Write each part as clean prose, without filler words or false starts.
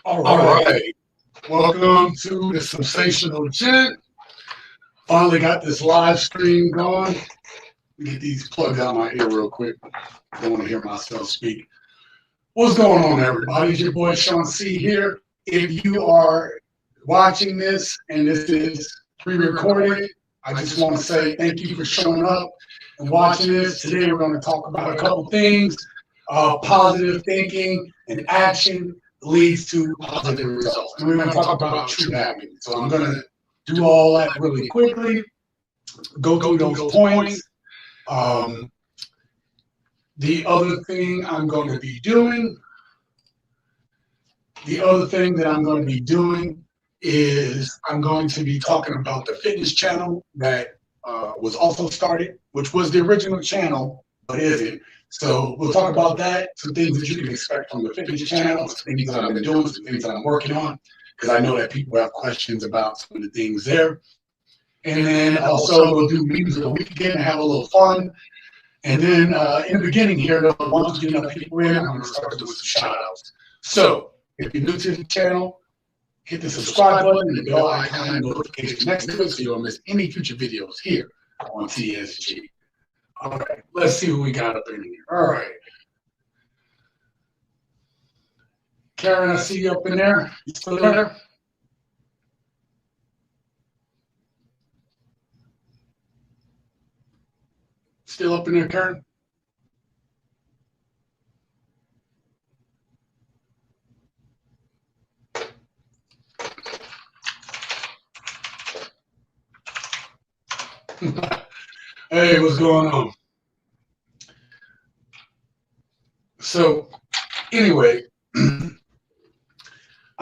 All right. Welcome to the Sensational Gent. Finally got this live stream going. Let me get these plugs out my ear real quick. I don't want to hear myself speak. What's going on, everybody? It's your boy Sean C here. If you are watching this and this is pre-recorded, I just want to say thank you for showing up and watching this. Today we're going to talk about a couple things. Positive thinking and action leads to positive results. And we're going to talk about true happiness. So I'm going to do all that really quickly, go through those points. The other thing I'm going to be doing, is I'm going to be talking about the fitness channel that was also started, which was the original channel, but isn't. So we'll talk about that, some things that you can expect from the fitness channel, some things that I've been doing, some things that I'm working on, because I know that people have questions about some of the things there. And then also we'll do memes of the week again and have a little fun. And then in the beginning here, once we get enough people in, I'm going to start doing some shout outs. So if you're new to the channel, hit the subscribe button and the bell icon and notification next to it so you don't miss any future videos here on TSG. All right, let's see what we got up in here. All right. Karen, I see you up in there. You still there? Still up in there, Karen? Hey, what's going on? So, anyway, I'm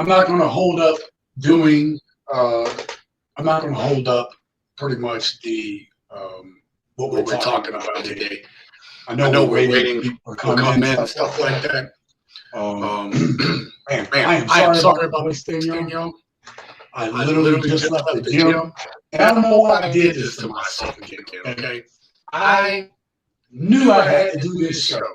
not going to hold up pretty much the what we're talking about today. I know we're waiting for comments and stuff like that. Man, I am sorry about this thing, y'all. I literally just left the gym, and I don't know why I did this to myself again, okay? I knew I had to do this show,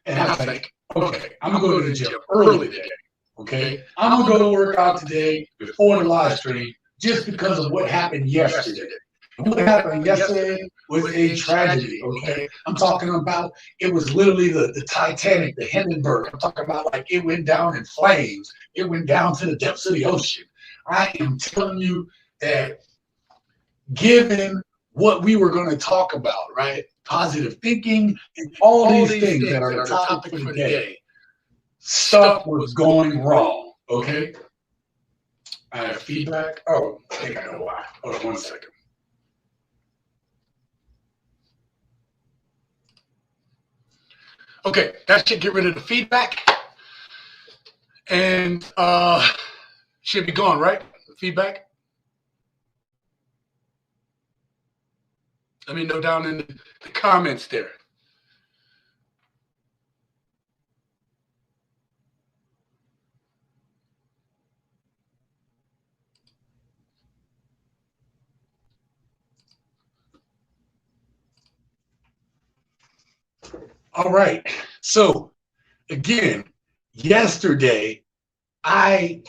and I was like, okay, I'm going to go to the gym early today, okay? I'm going to go to work out today before the live stream just because of what happened yesterday. And what happened yesterday was a tragedy, okay? I'm talking about, it was literally the Titanic, the Hindenburg. I'm talking about like it went down in flames. It went down to the depths of the ocean. I am telling you that given what we were going to talk about, right? Positive thinking and all these things that are the topic for the day, stuff was going wrong, okay? I have feedback. Oh, I think I know why. Hold on one second. Okay, that should get rid of the feedback. And should be gone, right? Feedback. Let me know down in the comments there. All right. So again, yesterday, I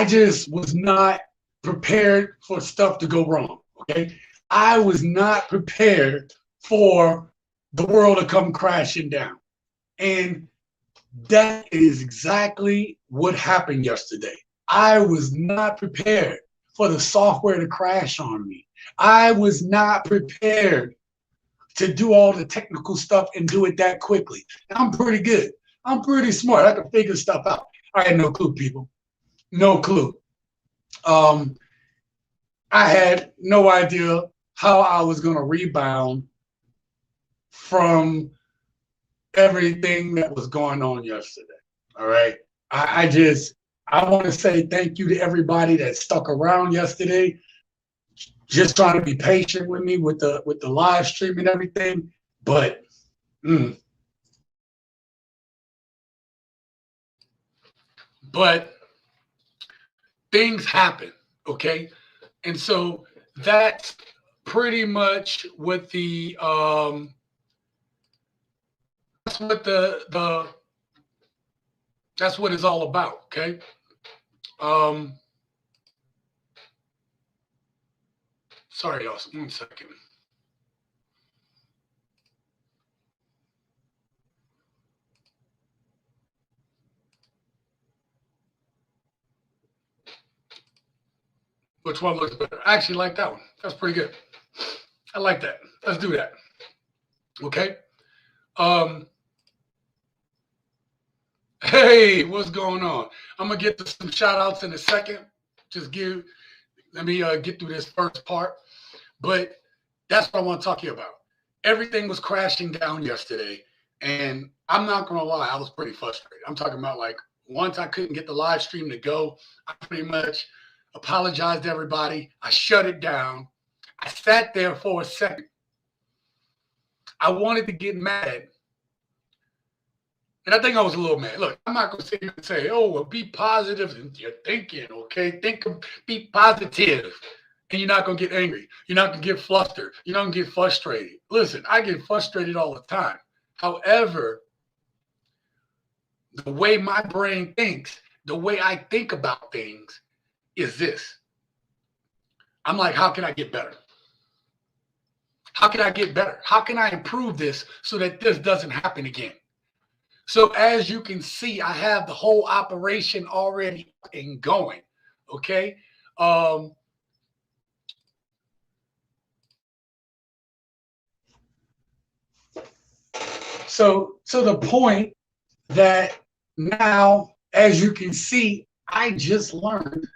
just was not prepared for stuff to go wrong. Okay. I was not prepared for the world to come crashing down. And that is exactly what happened yesterday. I was not prepared for the software to crash on me. I was not prepared to do all the technical stuff and do it that quickly. I'm pretty good. I'm pretty smart. I can figure stuff out. I had no clue, people. No clue. I had no idea how I was going to rebound from everything that was going on yesterday. All right. I want to say thank you to everybody that stuck around yesterday, just trying to be patient with me with the live stream and everything. But things happen, okay? And so that's pretty much what the That's what it's all about, okay? Sorry, y'all. 1 second. Which one looks better? I actually like that one. That's pretty good. I like that. Let's do that. Okay. Hey, what's going on? I'm gonna get to some shout outs in a second. Let me get through this first part. But that's what I want to talk to you about. Everything was crashing down yesterday. And I'm not gonna lie, I was pretty frustrated. I'm talking about like once I couldn't get the live stream to go, I pretty much apologized to everybody. I shut it down. I sat there for a second. I wanted to get mad. And I think I was a little mad. Look, I'm not going to sit here and say, oh, well, be positive in your thinking, okay? Be positive. And you're not going to get angry. You're not going to get flustered. You're not going to get frustrated. Listen, I get frustrated all the time. However, the way my brain thinks, the way I think about things is this. I'm like, how can I get better? How can I get better? How can I improve this so that this doesn't happen again? So as you can see, I have the whole operation already going. Okay. So to the point that now, as you can see, I just learned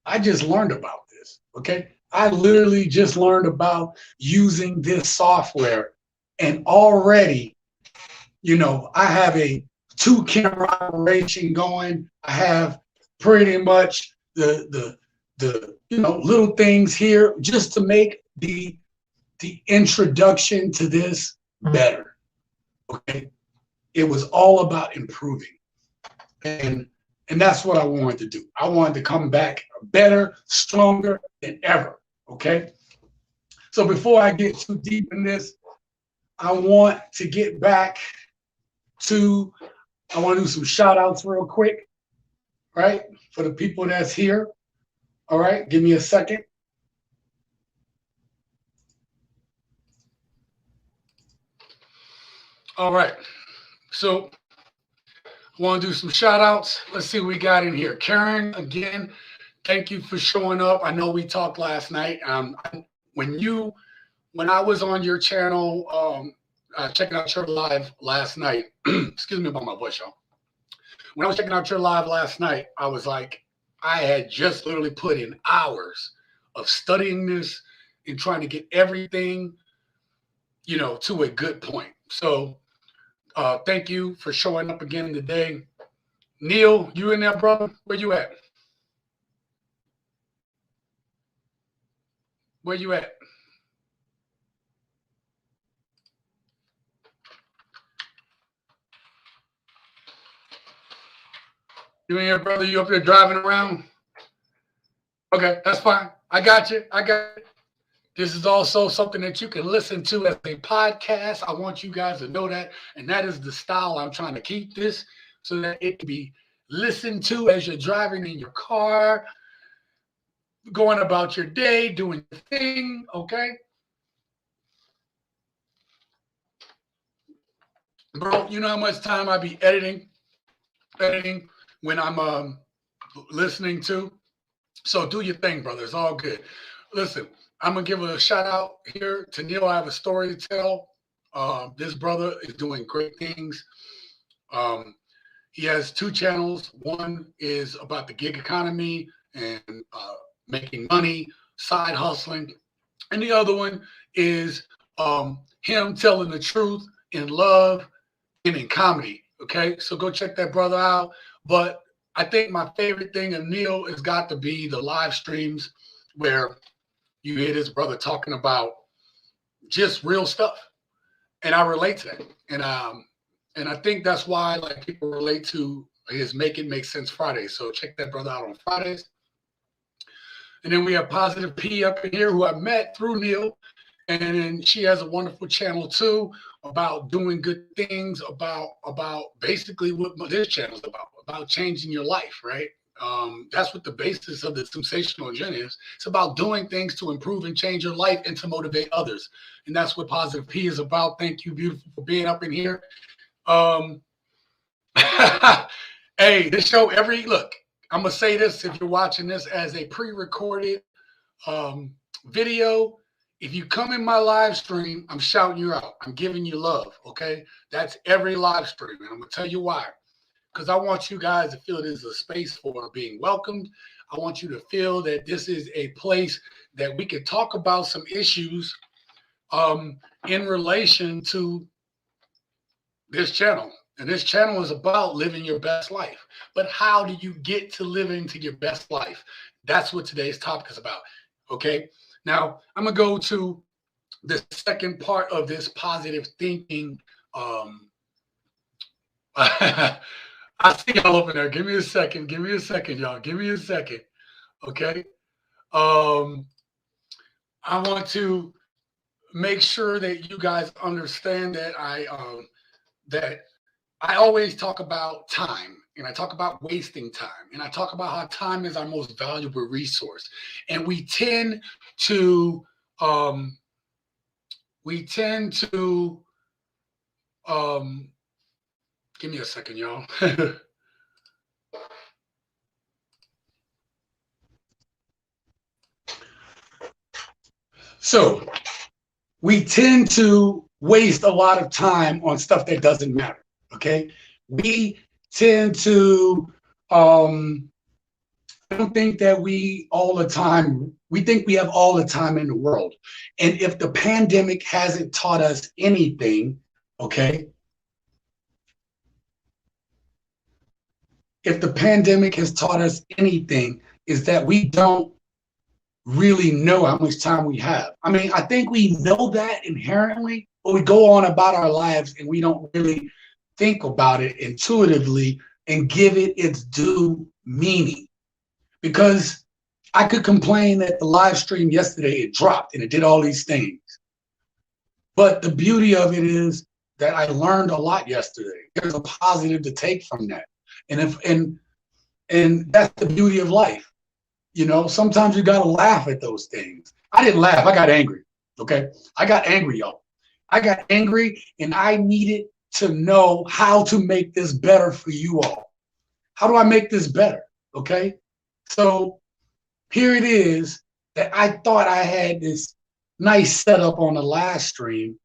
about this. Okay. I literally just learned about using this software, and already, you know, I have a 2-camera operation going. I have pretty much the you know, little things here just to make the introduction to this better. Okay. It was all about improving. And that's what I wanted to do. I wanted to come back better, stronger than ever. Okay. So before I get too deep in this, I want to get back to, I want to do some shout outs real quick, right? For the people that's here. All right. Give me a second. All right. So I want to do some shout outs. Let's see what we got in here. Karen, again, thank you for showing up. I know we talked last night. When I was on your channel, checking out your live last night, excuse me about my voice, y'all. When I was checking out your live last night, I was like, I had just literally put in hours of studying this and trying to get everything, you know, to a good point. So thank you for showing up again today. Neil, you in there, brother? Where you at? Where you at? You in here, brother? You up here driving around? Okay, that's fine. I got you. This is also something that you can listen to as a podcast. I want you guys to know that. And that is the style I'm trying to keep this, so that it can be listened to as you're driving in your car, going about your day, doing your thing, okay? Bro, you know how much time I be editing when I'm listening to? So do your thing, brother. It's all good. Listen, I'm going to give a shout out here to Neil. I have a story to tell. This brother is doing great things. He has 2 channels. One is about the gig economy and making money, side hustling. And the other one is him telling the truth in love and in comedy. Okay, so go check that brother out. But I think my favorite thing of Neil has got to be the live streams where you hear this brother talking about just real stuff. And I relate to that. And I think that's why like people relate to his Make It Make Sense Friday. So check that brother out on Fridays. And then we have Positive P up in here, who I met through Neil. And she has a wonderful channel too. about doing good things, about basically what this channel is about changing your life, right? That's what the basis of the Sensational Gent is. It's about doing things to improve and change your life and to motivate others. And that's what Positive P is about. Thank you, beautiful, for being up in here. Hey, this show look, I'm going to say this if you're watching this as a pre-recorded video. If you come in my live stream, I'm shouting you out. I'm giving you love, okay? That's every live stream, and I'm going to tell you why. Because I want you guys to feel there's a space for being welcomed. I want you to feel that this is a place that we can talk about some issues in relation to this channel. And this channel is about living your best life. But how do you get to living to your best life? That's what today's topic is about, okay? Now, I'm going to go to the second part of this positive thinking. I see y'all over there. Give me a second. Give me a second, y'all. Give me a second, okay? I want to make sure that you guys understand that I always talk about time, and I talk about wasting time, and I talk about how time is our most valuable resource. And we tend to give me a second, y'all. So we tend to waste a lot of time on stuff that doesn't matter. Okay, we tend to I don't think that we think we have all the time in the world. And if the pandemic hasn't taught us anything, okay, if the pandemic has taught us anything, is that we don't really know how much time we have. I mean, I think we know that inherently, but we go on about our lives and we don't really think about it intuitively and give it its due meaning. Because I could complain that the live stream yesterday, it dropped and it did all these things. But the beauty of it is that I learned a lot yesterday. There's a positive to take from that. And that's the beauty of life. You know, sometimes you got to laugh at those things. I didn't laugh. I got angry. Okay. I got angry, y'all. I got angry, and I needed to know how to make this better for you all. How do I make this better? Okay. So here it is that I thought I had this nice setup on the last stream.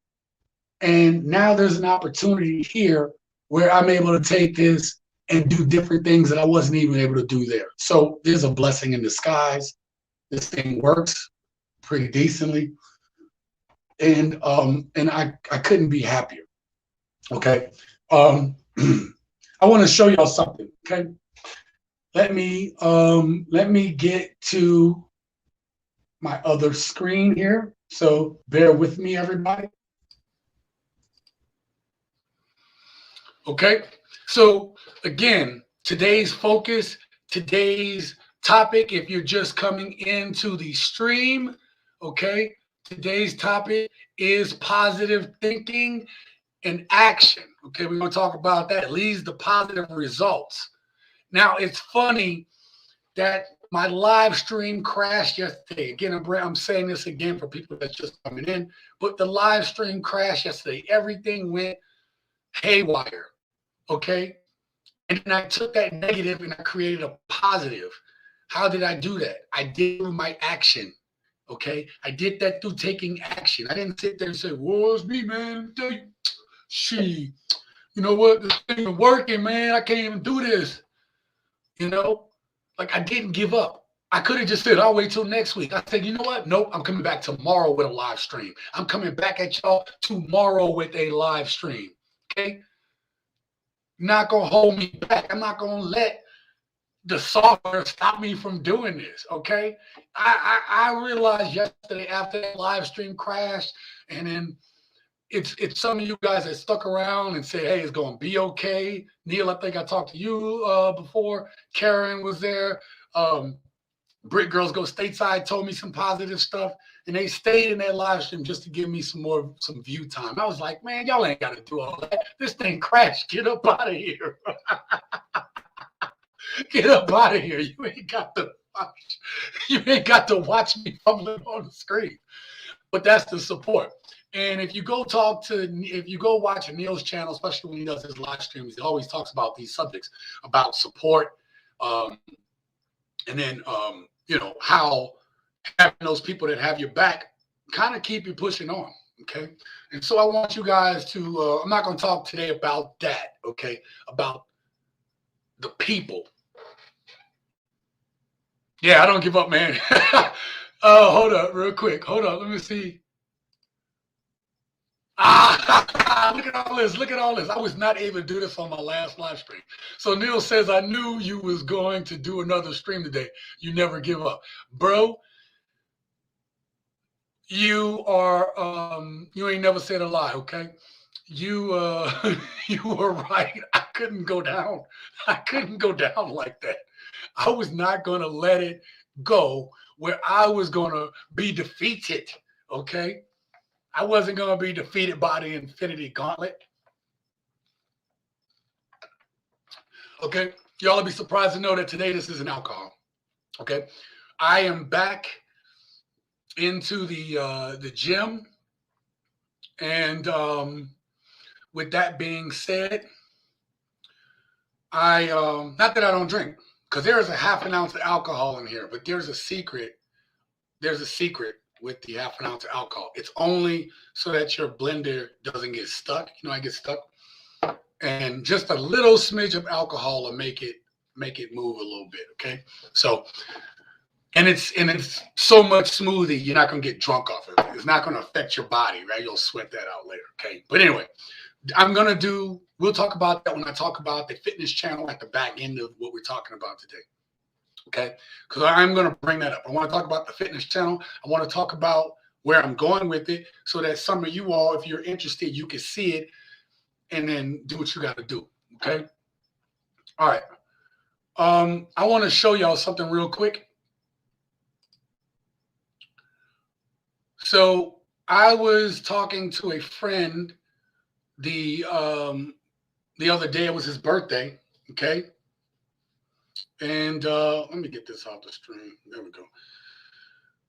And now there's an opportunity here where I'm able to take this and do different things that I wasn't even able to do there. So there's a blessing in disguise. This thing works pretty decently. And I couldn't be happier. Okay. I want to show y'all something. Okay. Let me get to my other screen here. So bear with me, everybody. Okay. So again, today's focus, today's topic, if you're just coming into the stream, okay, today's topic is positive thinking and action. Okay, we're going to talk about that. It leads to positive results. Now, it's funny that my live stream crashed yesterday. Again, I'm saying this again for people that's just coming in, but the live stream crashed yesterday. Everything went haywire. Okay. And then I took that negative and I created a positive. How did I do that? I did through my action. Okay. I did that through taking action. I didn't sit there and say, "Whoa, it's me, man. She, you know what? This thing is working, man. I can't even do this." You know, like I didn't give up. I could have just said, "I'll wait till next week." I said, "You know what? Nope. I'm coming back tomorrow with a live stream. I'm coming back at y'all tomorrow with a live stream." Okay. Not going to hold me back. I'm not going to let the software stop me from doing this, okay? I realized yesterday after that live stream crashed, and then it's some of you guys that stuck around and say, "Hey, it's going to be okay." Neil, I think I talked to you before. Karen was there. Brick Girls Go Stateside told me some positive stuff, and they stayed in that live stream just to give me some view time. I was like, man, y'all ain't got to do all that. This thing crashed. Get up out of here. Get up out of here. You ain't got to watch me fumbling on the screen. But that's the support. And if you go watch Neil's channel, especially when he does his live streams, he always talks about these subjects, about support, and then how having those people that have your back kind of keep you pushing on. Okay. And so I want you guys to, I'm not going to talk today about that. Okay. About the people. Yeah, I don't give up, man. Hold up real quick. Hold up. Let me see. Look at all this. Look at all this. I was not able to do this on my last live stream. So Neil says, I knew you was going to do another stream today. You never give up. Bro, you are, you ain't never said a lie, okay? You you were right. I couldn't go down. I couldn't go down like that. I was not going to let it go where I was going to be defeated, okay? I wasn't going to be defeated by the Infinity Gauntlet. Okay? Y'all will be surprised to know that today this isn't alcohol. Okay? I am back into the gym. And with that being said, I not that I don't drink, because there is a half an ounce of alcohol in here, but there's a secret. There's a secret with the half an ounce of alcohol. It's only so that your blender doesn't get stuck. You know, I get stuck. And just a little smidge of alcohol will make it move a little bit. Okay. So, and it's so much smoothie, you're not gonna get drunk off of it. It's not gonna affect your body, right? You'll sweat that out later. Okay. But anyway, we'll talk about that when I talk about the fitness channel at the back end of what we're talking about today. Okay, because I'm going to bring that up. I want to talk about the fitness channel. I want to talk about where I'm going with it so that some of you all, if you're interested, you can see it and then do what you got to do. Okay. All right. I want to show y'all something real quick. So I was talking to a friend the other day. It was his birthday. Okay. And let me get this off the stream. There we go.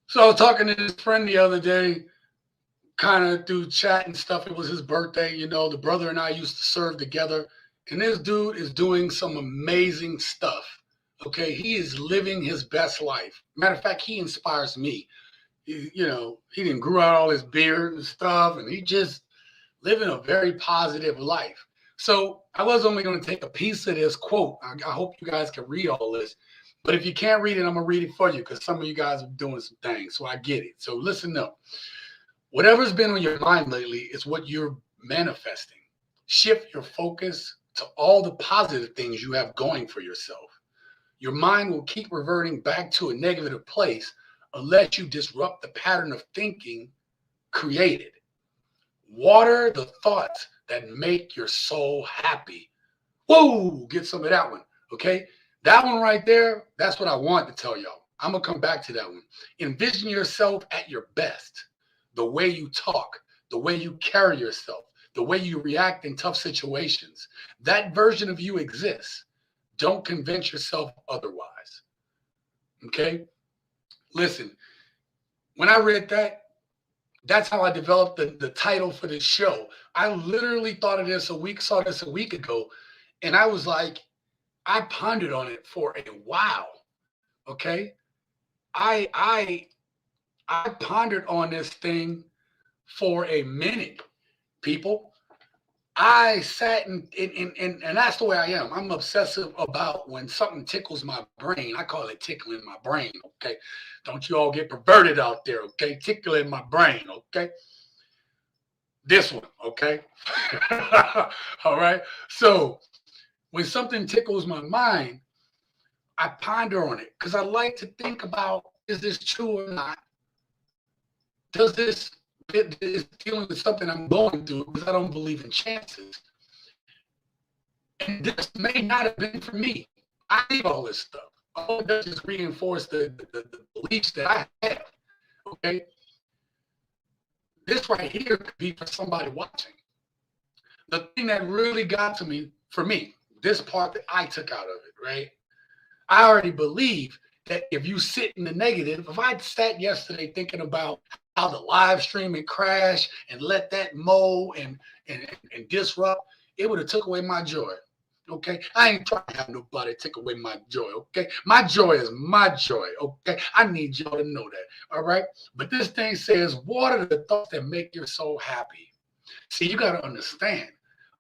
So I was talking to this friend the other day, kind of through chat and stuff. It was his birthday. You know, the brother and I used to serve together. And this dude is doing some amazing stuff. Okay. He is living his best life. Matter of fact, he inspires me. He didn't grow out all his beard and stuff. And he just living a very positive life. So I was only going to take a piece of this quote. I hope you guys can read all this. But if you can't read it, I'm going to read it for you because some of you guys are doing some things. So I get it. So listen up. Whatever's been on your mind lately is what you're manifesting. Shift your focus to all the positive things you have going for yourself. Your mind will keep reverting back to a negative place unless you disrupt the pattern of thinking created. Water the thoughts that make your soul happy. Whoa, get some of that one, okay? That one right there, that's what I want to tell y'all. I'm going to come back to that one. Envision yourself at your best. The way you talk, the way you carry yourself, the way you react in tough situations. That version of you exists. Don't convince yourself otherwise, okay? Listen, when I read that, that's how I developed the title for this show. I literally saw this a week ago, and I was like, I pondered on it for a while. Okay. I pondered on this thing for a minute, people. I sat and that's the way I am. I'm obsessive about when something tickles my brain. I call it tickling my brain. Okay. Don't you all get perverted out there. Okay. Tickling my brain. Okay. This one. Okay. All right. So when something tickles my mind, I ponder on it because I like to think about, is this true or not? Does this is dealing with something I'm going through because I don't believe in chances. And this may not have been for me. I need all this stuff. all it does is reinforce the beliefs that I have. Okay. This right here could be for somebody watching. The thing that really got to me, for me, this part that I took out of it, right? I already believe that if you sit in the negative, if I sat yesterday thinking about how the live stream and crash and let that mow and disrupt, it would have took away my joy. Okay, I ain't trying to have nobody take away my joy. Okay, my joy is my joy. Okay, I need y'all to know that. All right, but this thing says, "What are the thoughts that make your soul happy?" See, you got to understand,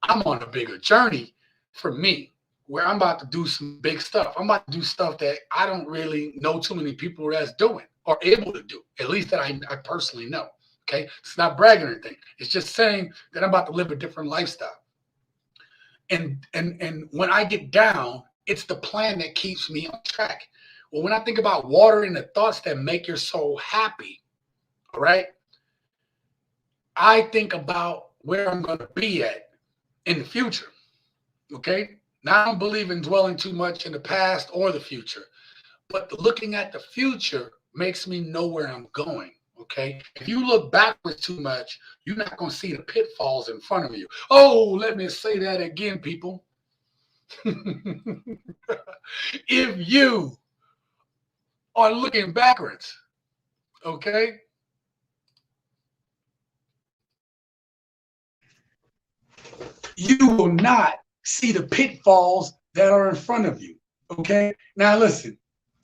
I'm on a bigger journey for me where I'm about to do some big stuff. I'm about to do stuff that I don't really know too many people that's doing or able to do, at least that I personally know. Okay, it's not bragging or anything. It's just saying that I'm about to live a different lifestyle. And when I get down, it's the plan that keeps me on track. Well, when I think about watering the thoughts that make your soul happy, all right, I think about where I'm going to be at in the future. Okay. Now I don't believe in dwelling too much in the past or the future, but looking at the future makes me know where I'm going. Okay. If you look backwards too much, you're not going to see the pitfalls in front of you. Oh, let me say that again, people. If you are looking backwards, okay, you will not see the pitfalls that are in front of you. Okay. Now, listen,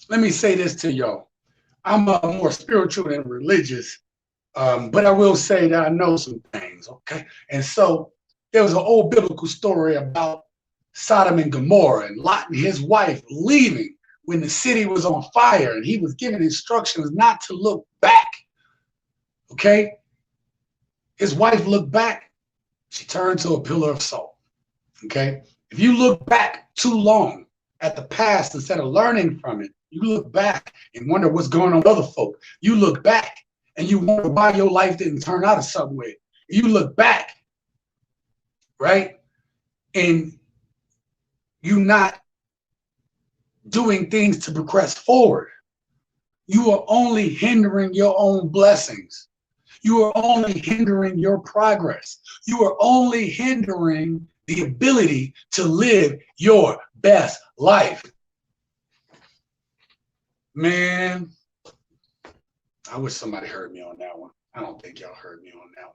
let me say this to y'all. I'm more spiritual than religious, but I will say that I know some things. Okay. And so there was an old biblical story about Sodom and Gomorrah and Lot and his wife leaving when the city was on fire, and he was given instructions not to look back. Okay. His wife looked back. She turned to a pillar of salt. Okay. If you look back too long at the past instead of learning from it, you look back and wonder what's going on with other folk. You look back and you wonder why your life didn't turn out a certain way. You look back, right? And you not doing things to progress forward. You are only hindering your own blessings. You are only hindering your progress. You are only hindering the ability to live your best life. Man, I wish somebody heard me on that one. I don't think y'all heard me on that one.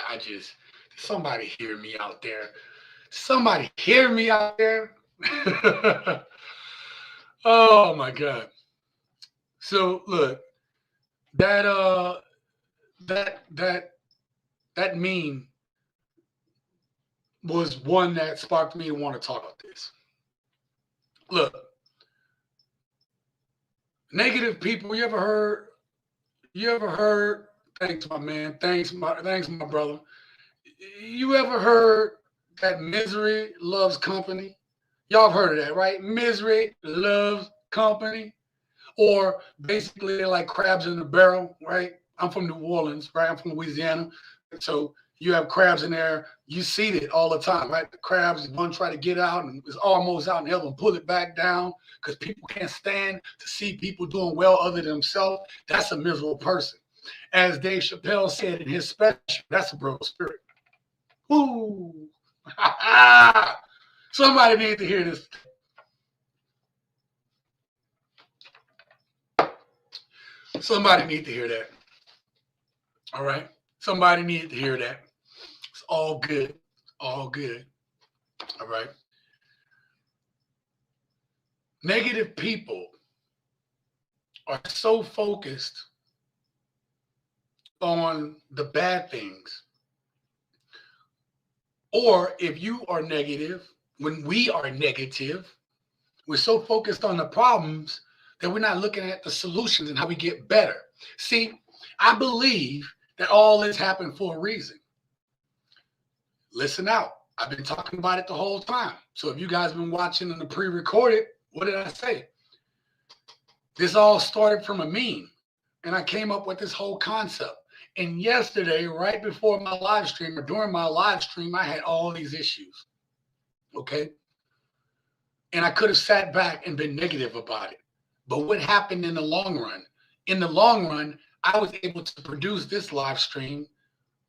I just, somebody hear me out there. Somebody hear me out there. Oh my God. So look, that that meme was one that sparked me to want to talk about this. Look, negative people, you ever heard, thanks my man, thanks my brother. You ever heard that misery loves company? Y'all have heard of that, right? Misery loves company. Or basically they're like crabs in a barrel, right? I'm from New Orleans, right? I'm from Louisiana. So you have crabs in there. You see it all the time, right? The crabs, one try to get out and it's almost out and help them pull it back down because people can't stand to see people doing well other than themselves. That's a miserable person. As Dave Chappelle said in his special, that's a broke spirit. Ooh. Somebody needs to hear this. Somebody need to hear that. All right. Somebody needed to hear that. It's all good. All good. All right. Negative people are so focused on the bad things. Or if you are negative, when we are negative, we're so focused on the problems that we're not looking at the solutions and how we get better. See, I believe that all this happened for a reason. Listen out. I've been talking about it the whole time. So if you guys have been watching in the pre-recorded, what did I say? This all started from a meme. And I came up with this whole concept. And yesterday, right before my live stream or during my live stream, I had all these issues. Okay. And I could have sat back and been negative about it. But what happened in the long run? In the long run, I was able to produce this live stream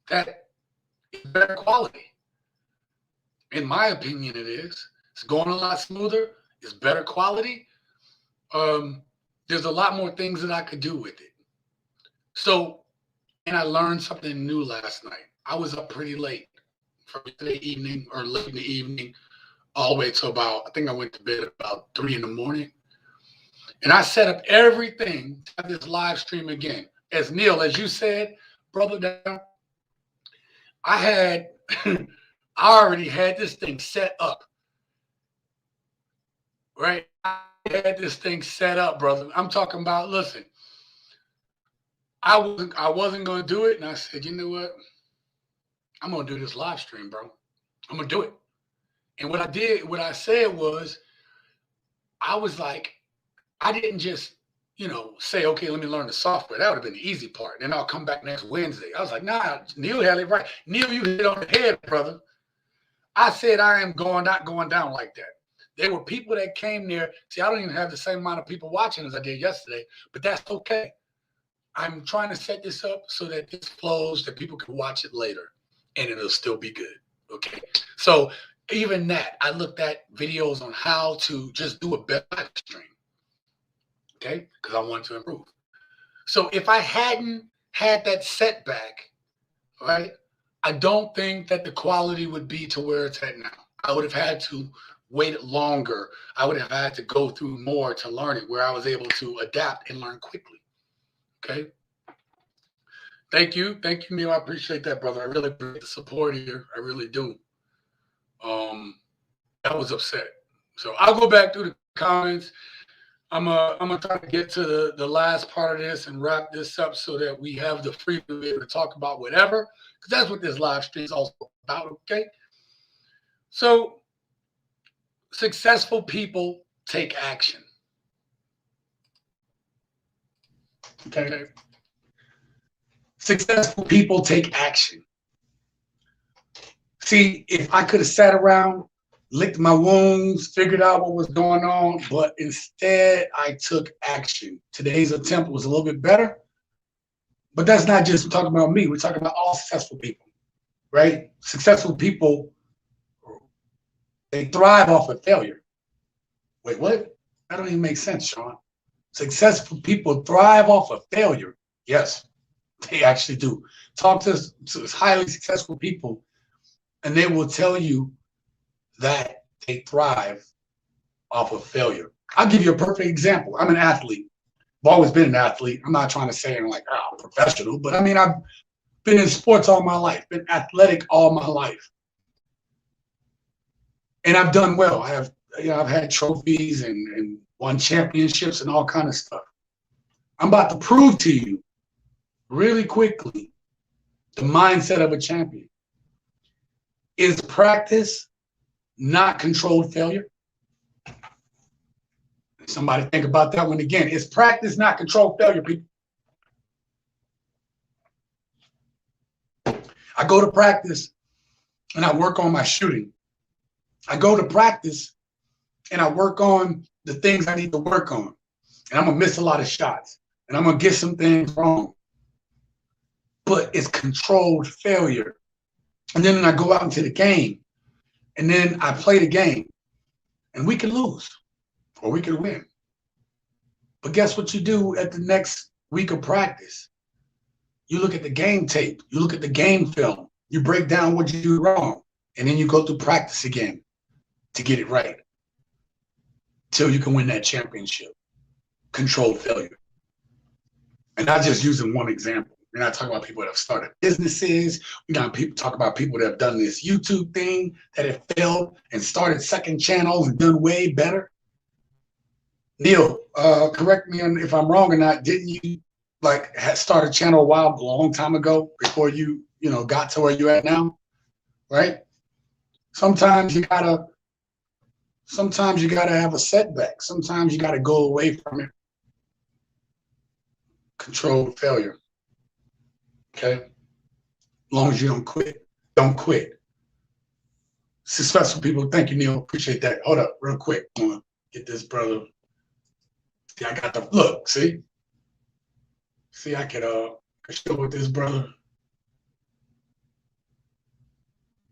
that is better quality. In my opinion, it is. It's going a lot smoother. It's better quality. There's a lot more things that I could do with it. So, and I learned something new last night. I was up pretty late from yesterday evening or late in the evening all the way to about, I think I went to bed about 3 in the morning. And I set up everything to have this live stream again. As Neil, as you said, brother down, I had, I already had this thing set up, right? I had this thing set up, brother. I'm talking about, listen, I wasn't going to do it. And I said, you know what? I'm going to do this live stream, bro. I'm going to do it. And what I said was, I was like, I didn't just, say, okay, let me learn the software. That would have been the easy part. Then I'll come back next Wednesday. I was like, nah, Neil had it right. Neil, you hit on the head, brother. I said I am not going down like that. There were people that came there. See, I don't even have the same amount of people watching as I did yesterday, but that's okay. I'm trying to set this up so that this flows, that people can watch it later, and it'll still be good. Okay. So even that, I looked at videos on how to just do a better live stream. Okay, because I want to improve. So if I hadn't had that setback, right, I don't think that the quality would be to where it's at now. I would have had to wait longer. I would have had to go through more to learn it, where I was able to adapt and learn quickly. Okay. Thank you, Neil. I appreciate that, brother. I really appreciate the support here. I really do. I was upset. So I'll go back through the comments. I'm gonna try to get to the last part of this and wrap this up so that we have the freedom to be able to talk about whatever, because that's what this live stream is also about. Okay. So successful people take action. Okay. Successful people take action. See, if I could have sat around, licked my wounds, figured out what was going on, but instead I took action. Today's attempt was a little bit better, but that's not just talking about me. We're talking about all successful people, right? Successful people, they thrive off of failure. Wait, what? That don't even make sense, Sean. Successful people thrive off of failure. Yes, they actually do. Talk to highly successful people, and they will tell you that they thrive off of failure. I'll give you a perfect example. I'm an athlete. I've always been an athlete. I'm not trying to say I'm like, I'm professional, but I mean, I've been in sports all my life, been athletic all my life. And I've done well. I've had trophies and won championships and all kind of stuff. I'm about to prove to you really quickly the mindset of a champion. Is practice not controlled failure? Somebody think about that one again. Is practice not controlled failure, people? I go to practice and I work on my shooting. I go to practice and I work on the things I need to work on. And I'm going to miss a lot of shots. And I'm going to get some things wrong. But it's controlled failure. And then I go out into the game. And then I play the game. And we can lose. Or we can win. But guess what you do at the next week of practice? You look at the game tape. You look at the game film. You break down what you do wrong. And then you go through practice again to get it right. Till you can win that championship. Controlled failure. And not just using one example. We're not talking about people that have started businesses. We're not talking about people that have done this YouTube thing, that have failed and started second channels and done way better. Neil, correct me if I'm wrong or not. Didn't you start a channel a long time ago before you got to where you're at now? Right? Sometimes you gotta have a setback. Sometimes you gotta go away from it. Controlled failure. Okay? As long as you don't quit. successful people. Thank you, Neil. Appreciate that. Hold up, real quick. I'm gonna get this brother. See, I got the look. See, I could show with this brother.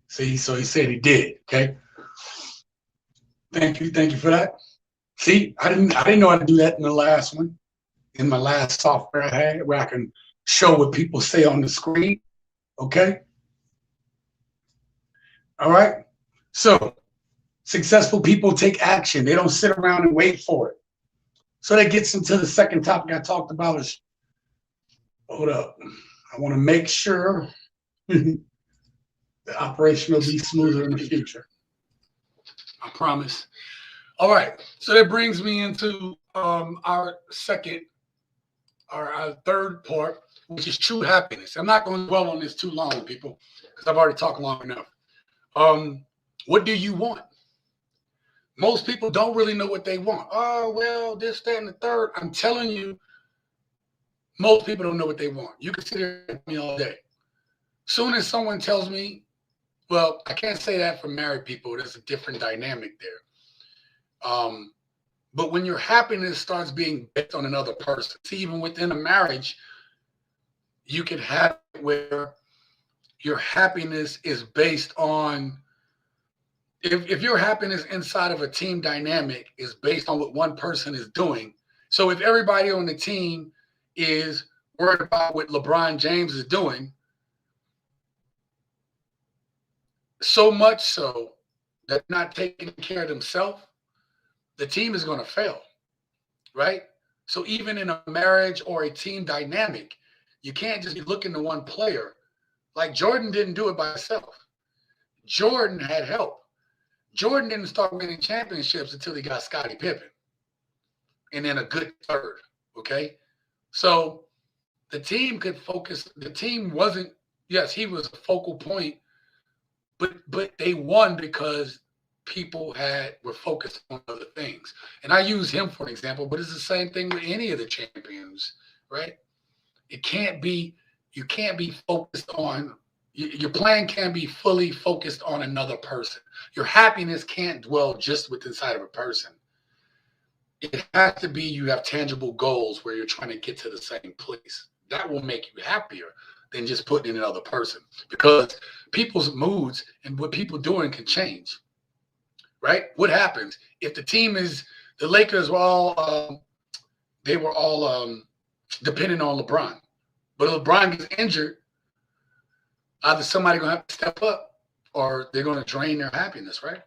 See, so he said he did. Okay. Thank you for that. See, I didn't know how to do that in the last one. In my last software I had, where I can show what people say on the screen. Okay. All right. So successful people take action. They don't sit around and wait for it. So that gets into the second topic I talked about is, hold up. I want to make sure the operation will be smoother in the future. I promise. All right. So that brings me into our third part, which is true happiness. I'm not going to dwell on this too long, people, because I've already talked long enough. What do you want? Most people don't really know what they want. Oh, well, this, that, and the third. I'm telling you, most people don't know what they want. You can sit here with me all day. Soon as someone tells me, well, I can't say that for married people. There's a different dynamic there. But when your happiness starts being based on another person, see, even within a marriage, you can have it where your happiness is based on, if your happiness inside of a team dynamic is based on what one person is doing. So if everybody on the team is worried about what LeBron James is doing, so much so that they're not taking care of themselves, the team is going to fail, right? So even in a marriage or a team dynamic, you can't just be looking to one player. Like Jordan didn't do it by himself. Jordan had help. Jordan didn't start winning championships until he got Scottie Pippen and then a good third, okay? So the team could focus. The team wasn't, yes, he was a focal point, but they won because people were focused on other things. And I use him for an example, but it's the same thing with any of the champions, right? You can't be focused on, your plan can't be fully focused on another person. Your happiness can't dwell just with inside of a person. It has to be, you have tangible goals where you're trying to get to the same place. That will make you happier than just putting in another person, because people's moods and what people doing can change, right? What happens if the team is, the Lakers were all, depending on LeBron, but if LeBron gets injured, either somebody going to have to step up or they're going to drain their happiness, right?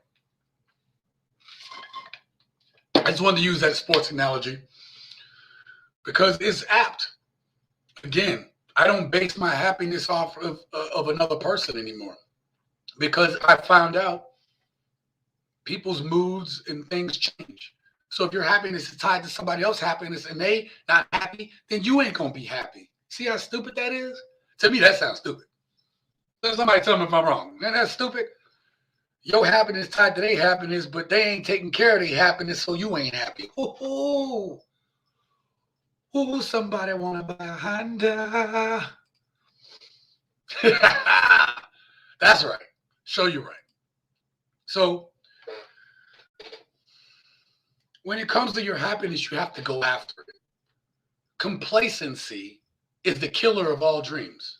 I just wanted to use that sports analogy because it's apt. Again, I don't base my happiness off of another person anymore, because I found out people's moods and things change. So if your happiness is tied to somebody else's happiness and they not happy, then you ain't going to be happy. See how stupid that is? To me, that sounds stupid. Somebody tell me if I'm wrong. Man, that's stupid. Your happiness tied to their happiness, but they ain't taking care of their happiness, so you ain't happy. Ooh, somebody want to buy a Honda. That's right. Show you right. So when it comes to your happiness, you have to go after it. Complacency is the killer of all dreams.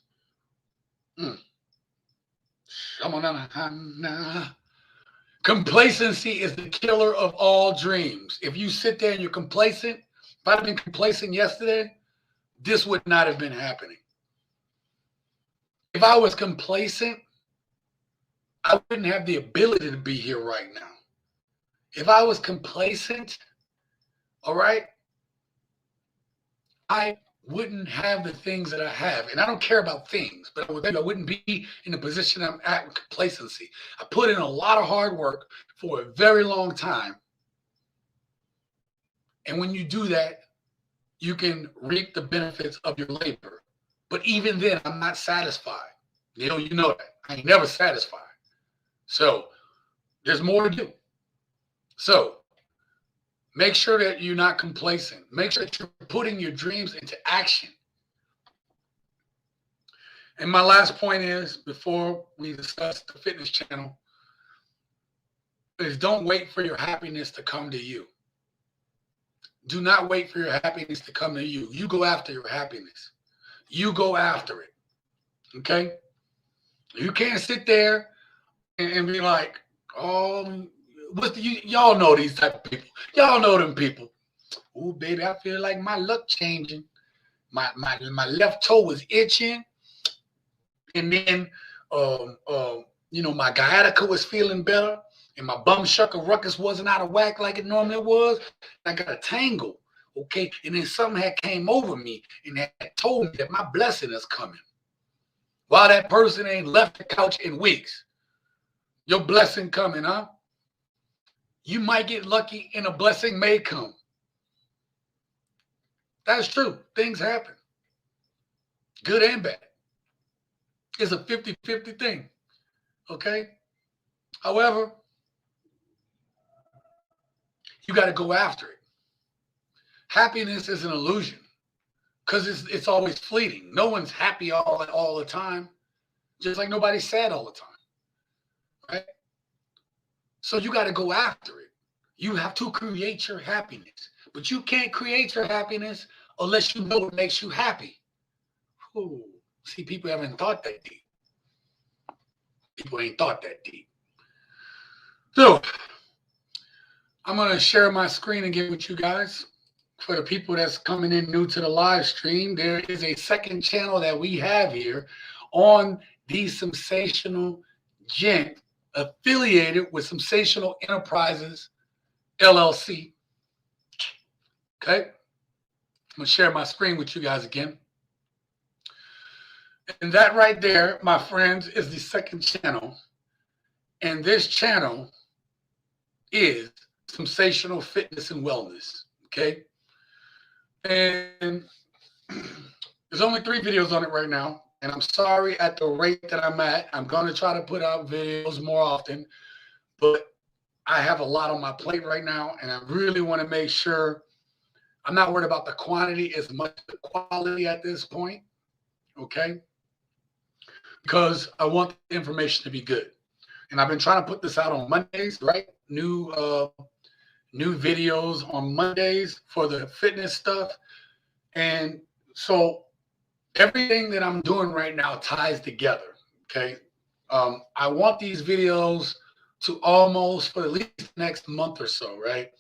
Complacency is the killer of all dreams. If you sit there and you're complacent, if I'd have been complacent yesterday, this would not have been happening. If I was complacent, I wouldn't have the ability to be here right now. If I was complacent, all right, I wouldn't have the things that I have. And I don't care about things, but I wouldn't be in the position I'm at with complacency. I put in a lot of hard work for a very long time. And when you do that, you can reap the benefits of your labor. But even then, I'm not satisfied. You know that. I ain't never satisfied. So there's more to do. So make sure that you're not complacent. Make sure that you're putting your dreams into action. And my last point is, before we discuss the fitness channel, is don't wait for your happiness to come to you. Do not wait for your happiness to come to you. You go after your happiness. You go after it. Okay? You can't sit there and be like, oh, y'all know these type of people. Y'all know them people. Oh, baby, I feel like my luck changing. My left toe was itching. And then, my sciatica was feeling better. And my bum shucker ruckus wasn't out of whack like it normally was. I got a tangle. Okay. And then something had came over me and had told me that my blessing is coming. While that person ain't left the couch in weeks. Your blessing coming, huh? You might get lucky and a blessing may come. That's true. Things happen. Good and bad. It's a 50-50 thing. Okay? However, you got to go after it. Happiness is an illusion because it's always fleeting. No one's happy all the time, just like nobody's sad all the time. Right? So you got to go after it. You have to create your happiness. But you can't create your happiness unless you know what makes you happy. Ooh. See, people haven't thought that deep. People ain't thought that deep. So, I'm going to share my screen again with you guys. For the people that's coming in new to the live stream, there is a second channel that we have here on TheSimsationalGent, affiliated with Sensational Enterprises, LLC. Okay? I'm going to share my screen with you guys again. And that right there, my friends, is the second channel. And this channel is Sensational Fitness and Wellness. Okay? And there's only 3 videos on it right now. And I'm sorry at the rate that I'm at. I'm going to try to put out videos more often. But I have a lot on my plate right now. And I really want to make sure I'm not worried about the quantity as much as the quality at this point. Okay? Because I want the information to be good. And I've been trying to put this out on Mondays, right? New videos on Mondays for the fitness stuff. And so everything that I'm doing right now ties together, okay? I want these videos to almost, for at least the next month or so, right,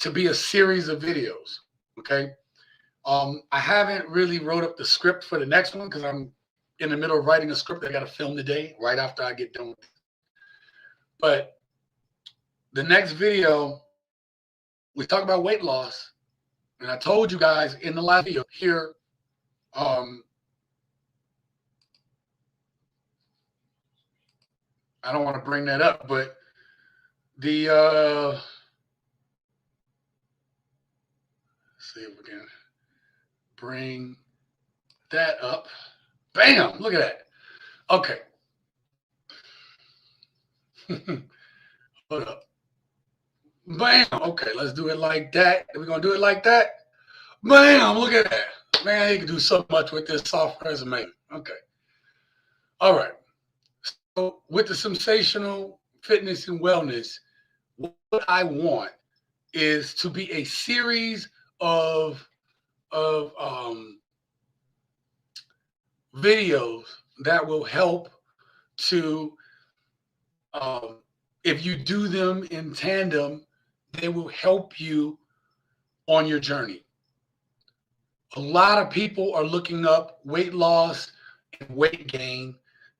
to be a series of videos, okay? I haven't really wrote up the script for the next one because I'm in the middle of writing a script I got to film today, right after I get done with it. But the next video, we talk about weight loss. And I told you guys in the last video here, I don't want to bring that up, but the, let's see if we can bring that up. Bam, look at that. Okay. Hold up. Bam. Okay, let's do it like that. We're going to do it like that. Bam, look at that. Man, you can do so much with this software. It's amazing. Okay. All right. So with the Sensational Fitness and Wellness, what I want is to be a series of videos that will help to, if you do them in tandem, they will help you on your journey. A lot of people are looking up weight loss and weight gain.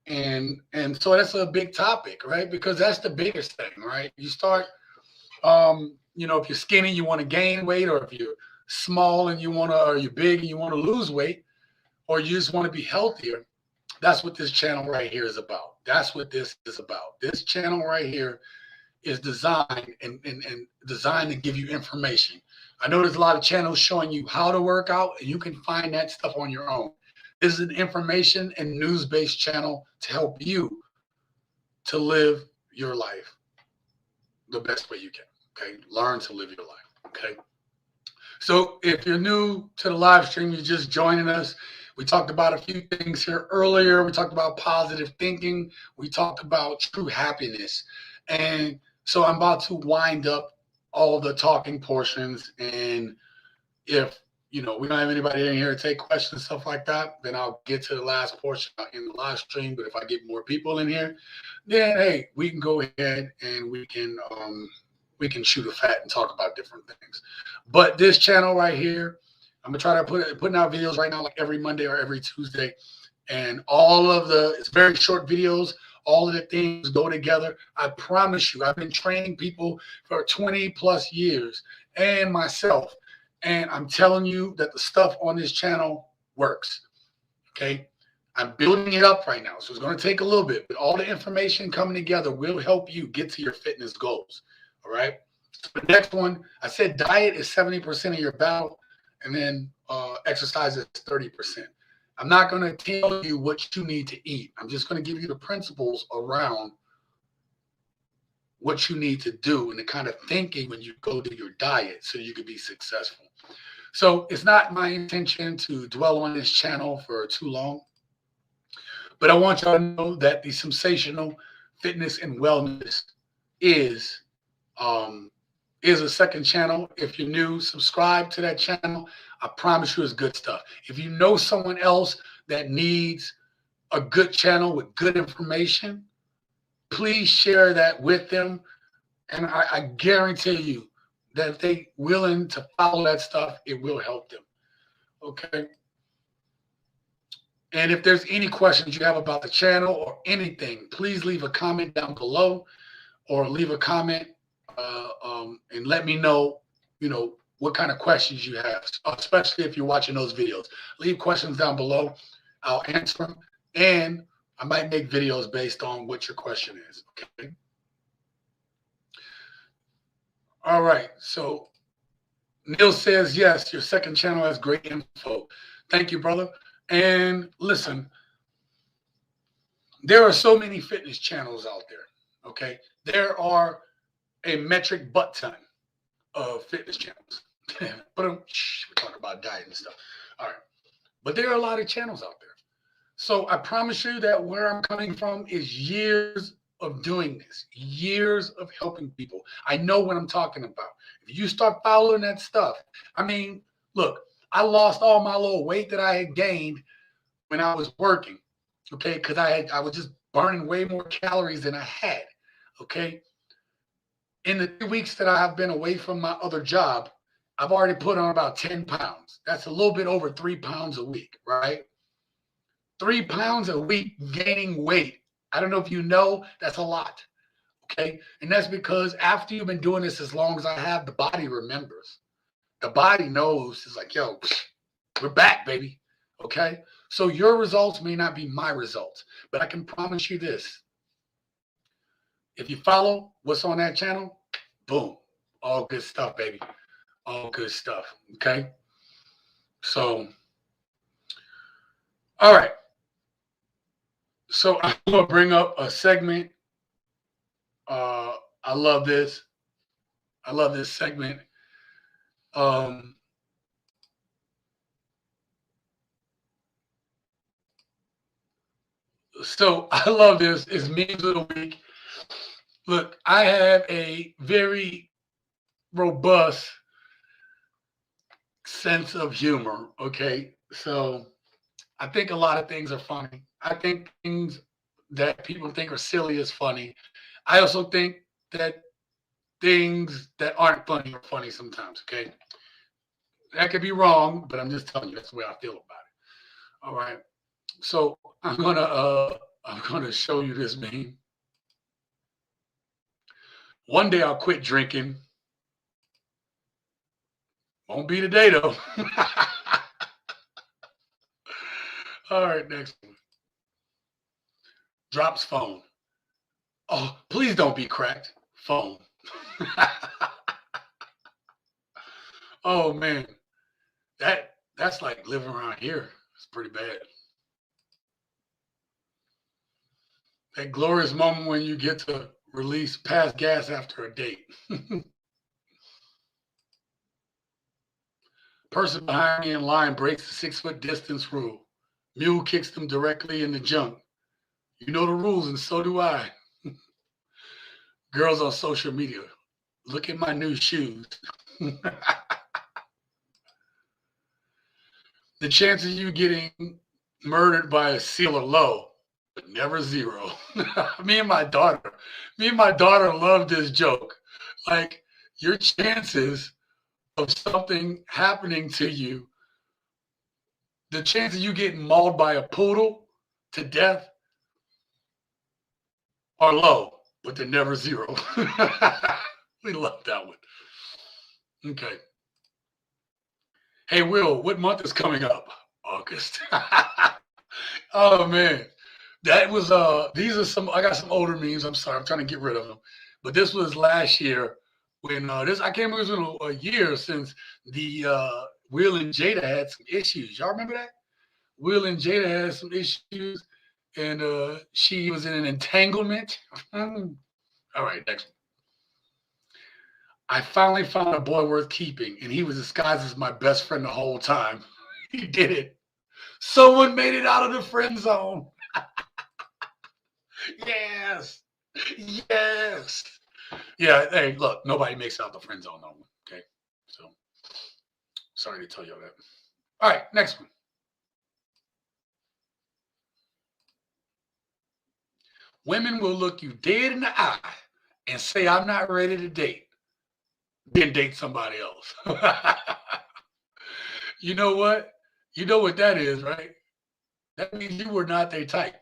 And so that's a big topic, right? Because that's the biggest thing, right? You start, if you're skinny, you want to gain weight, or if you're small and or you're big and you want to lose weight, or you just want to be healthier. That's what this channel right here is about. That's what this is about. This channel right here is designed and designed to give you information. I know there's a lot of channels showing you how to work out, and you can find that stuff on your own. This is an information and news-based channel to help you to live your life the best way you can, okay? Learn to live your life, okay? So if you're new to the live stream, you're just joining us, we talked about a few things here earlier. We talked about positive thinking. We talked about true happiness. And So I'm about to wind up all the talking portions, and if we don't have anybody in here to take questions, stuff like that, then I'll get to the last portion in the live stream. But if I get more people in here, then hey, we can go ahead and we can shoot a fat and talk about different things. But this channel right here, I'm gonna try to putting out videos right now, like every Monday or every Tuesday, and it's very short videos. All of the things go together. I promise you, I've been training people for 20 plus years and myself. And I'm telling you that the stuff on this channel works. Okay. I'm building it up right now. So it's going to take a little bit, but all the information coming together will help you get to your fitness goals. All right. So the next one, I said diet is 70% of your battle, and then exercise is 30%. I'm not going to tell you what you need to eat. I'm just going to give you the principles around what you need to do and the kind of thinking when you go to your diet so you can be successful. So it's not my intention to dwell on this channel for too long, but I want y'all to know that the Sensational Fitness and Wellness is a second channel. If you're new, subscribe to that channel. I promise you it's good stuff. If you know someone else that needs a good channel with good information, please share that with them. And I guarantee you that if they're willing to follow that stuff, it will help them. Okay. And if there's any questions you have about the channel or anything, please leave a comment down below, or leave a comment and let me know, what kind of questions you have, especially if you're watching those videos. Leave questions down below. I'll answer them, and I might make videos based on what your question is. Okay. All right. So Neil says, yes, your second channel has great info. Thank you, brother. And listen, there are so many fitness channels out there. Okay. There are a metric butt ton of fitness channels. But we're talking about diet and stuff. All right. But there are a lot of channels out there. So I promise you that where I'm coming from is years of doing this, years of helping people. I know what I'm talking about. If you start following that stuff, I mean, look, I lost all my little weight that I had gained when I was working, okay? Because I was just burning way more calories than I had, okay? In the 3 weeks that I have been away from my other job, I've already put on about 10 pounds. That's a little bit over 3 pounds a week, right? 3 pounds a week gaining weight. I don't know if you know, that's a lot, okay? And that's because after you've been doing this as long as I have, the body remembers. The body knows. It's like, yo, we're back, baby, okay? So your results may not be my results, but I can promise you this. If you follow what's on that channel, boom, all good stuff, baby. All good stuff, okay? So, all right. So I'm going to bring up a segment. I love this. I love this segment. So I love this. It's memes of the week. Look, I have a very robust sense of humor, okay? So I think a lot of things are funny. I think things that people think are silly is funny. I also think that things that aren't funny are funny sometimes, okay? That could be wrong, but I'm just telling you that's the way I feel about it. All right. So I'm gonna show you this meme. One day I'll quit drinking. Won't be today though. All right, next one. Drops phone. Oh, please don't be cracked. Phone. Oh man. That's like living around here. It's pretty bad. That glorious moment when you get to release pass gas after a date. Person behind me in line breaks the 6-foot distance rule. Mule kicks them directly in the junk. You know the rules, and so do I. Girls on social media, look at my new shoes. The chances of you getting murdered by a seal are low, but never zero. me and my daughter, love this joke. Like, your chances of something happening to you, the chance of you getting mauled by a poodle to death are low, but they're never zero. We love that one. Okay. Hey, Will, what month is coming up? August. Oh man. That was these are some, I got some older memes. I'm sorry, I'm trying to get rid of them. But this was last year when this, I can't remember, it was been a year since the Will and Jada had some issues. Y'all remember that? Will and Jada had some issues, and she was in an entanglement. All right, next one. I finally found a boy worth keeping, and he was disguised as my best friend the whole time. He did it. Someone made it out of the friend zone. Yes. Yes. Yeah, hey, look, nobody makes it out the friend zone no one. Okay. So sorry to tell you all that. All right, next one. Women will look you dead in the eye and say, I'm not ready to date, then date somebody else. You know what? You know what that is, right? That means you were not their type.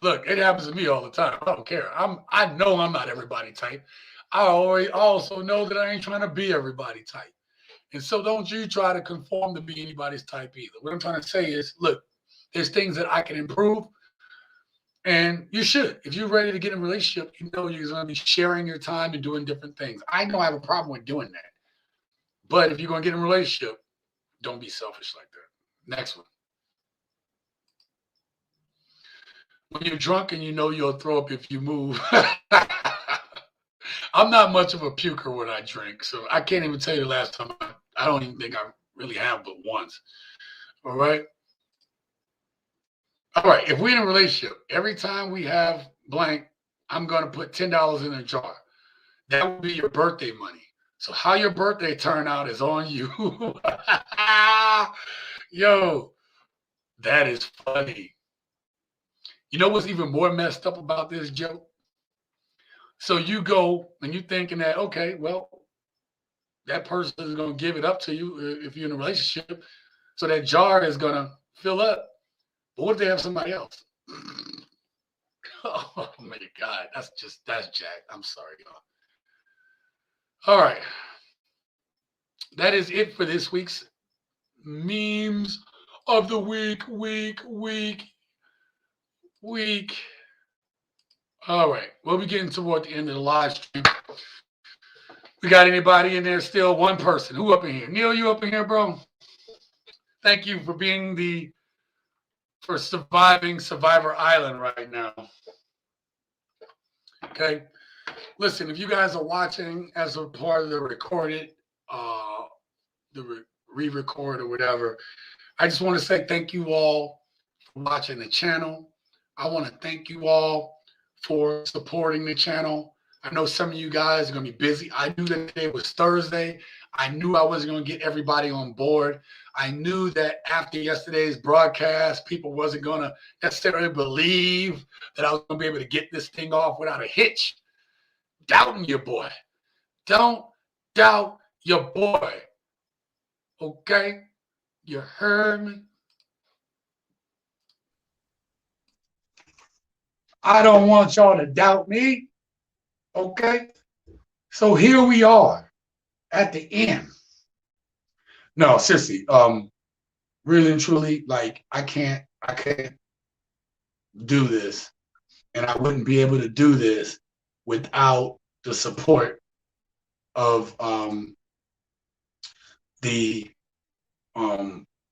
Look, it happens to me all the time. I don't care. I know I'm not everybody type. I also know that I ain't trying to be everybody type. And so don't you try to conform to be anybody's type either. What I'm trying to say is, look, there's things that I can improve, and you should. If you're ready to get in a relationship, you know you're going to be sharing your time and doing different things. I know I have a problem with doing that. But if you're going to get in a relationship, don't be selfish like that. Next one. When you're drunk and you know you'll throw up if you move. I'm not much of a puker when I drink, so I can't even tell you the last time. I don't even think I really have but once. All right? All right, if we're in a relationship, every time we have blank, I'm going to put $10 in a jar. That will be your birthday money. So how your birthday turn out is on you. Yo, that is funny. You know what's even more messed up about this joke? So you go and you're thinking that, okay, well, that person is going to give it up to you if you're in a relationship. So that jar is going to fill up. But what if they have somebody else? Oh my God, that's Jack. I'm sorry, y'all. All right. That is it for this week's memes of the week. All right. We'll be getting toward the end of the live stream. We got anybody in there still? One person. Who up in here? Neil, you up in here, bro? Thank you for being for surviving Survivor Island right now. Okay. Listen, if you guys are watching as a part of the recorded, the re-record or whatever, I just want to say thank you all for watching the channel. I want to thank you all for supporting the channel. I know some of you guys are going to be busy. I knew that today was Thursday. I knew I wasn't going to get everybody on board. I knew that after yesterday's broadcast, people wasn't going to necessarily believe that I was going to be able to get this thing off without a hitch. Doubting your boy. Don't doubt your boy. Okay? You heard me? I don't want y'all to doubt me. Okay? So here we are at the end. No, seriously, really and truly, like I can't do this, and I wouldn't be able to do this without the support of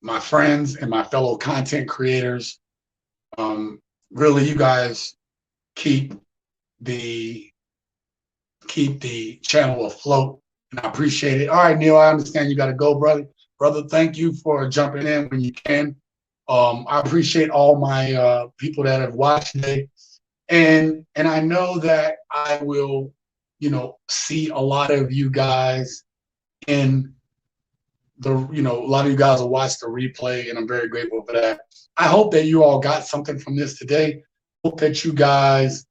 my friends and my fellow content creators. Really, you guys keep the channel afloat, and I appreciate it. All right, Neil, I understand you got to go, brother. Thank you for jumping in when you can. I appreciate all my people that have watched today. And I know that I will, see a lot of you guys in a lot of you guys will watch the replay, and I'm very grateful for that. I hope that you all got something from this today. Hope that you guys,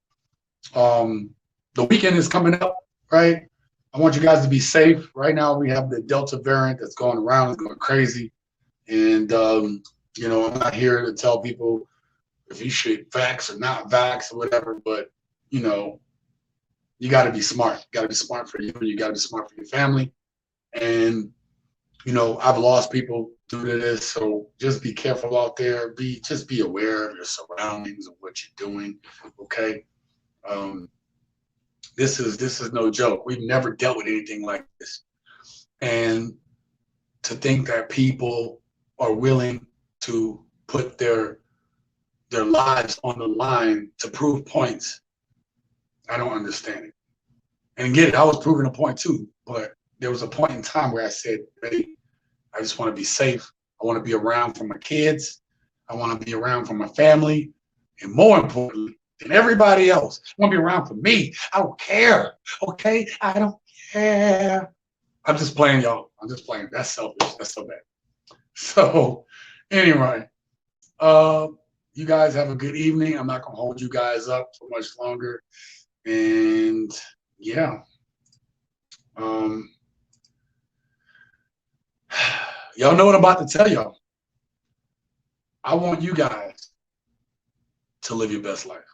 the weekend is coming up, right? I want you guys to be safe. Right now, we have the Delta variant that's going around, it's going crazy. And, I'm not here to tell people if you should vax or not vax or whatever, but, you got to be smart. You got to be smart for you. You got to be smart for your family. And, I've lost people due to this. So just be careful out there. Just be aware of your surroundings, of what you're doing. Okay. This is no joke. We've never dealt with anything like this. And to think that people are willing to put their lives on the line to prove points, I don't understand it. And get it, I was proving a point too, but there was a point in time where I said, hey, I just want to be safe. I want to be around for my kids. I want to be around for my family. And more importantly than everybody else, I want to be around for me. I don't care. Okay? I don't care. I'm just playing, y'all. I'm just playing. That's selfish. That's so bad. So anyway, you guys have a good evening. I'm not going to hold you guys up for much longer. And yeah. Y'all know what I'm about to tell y'all. I want you guys to live your best life.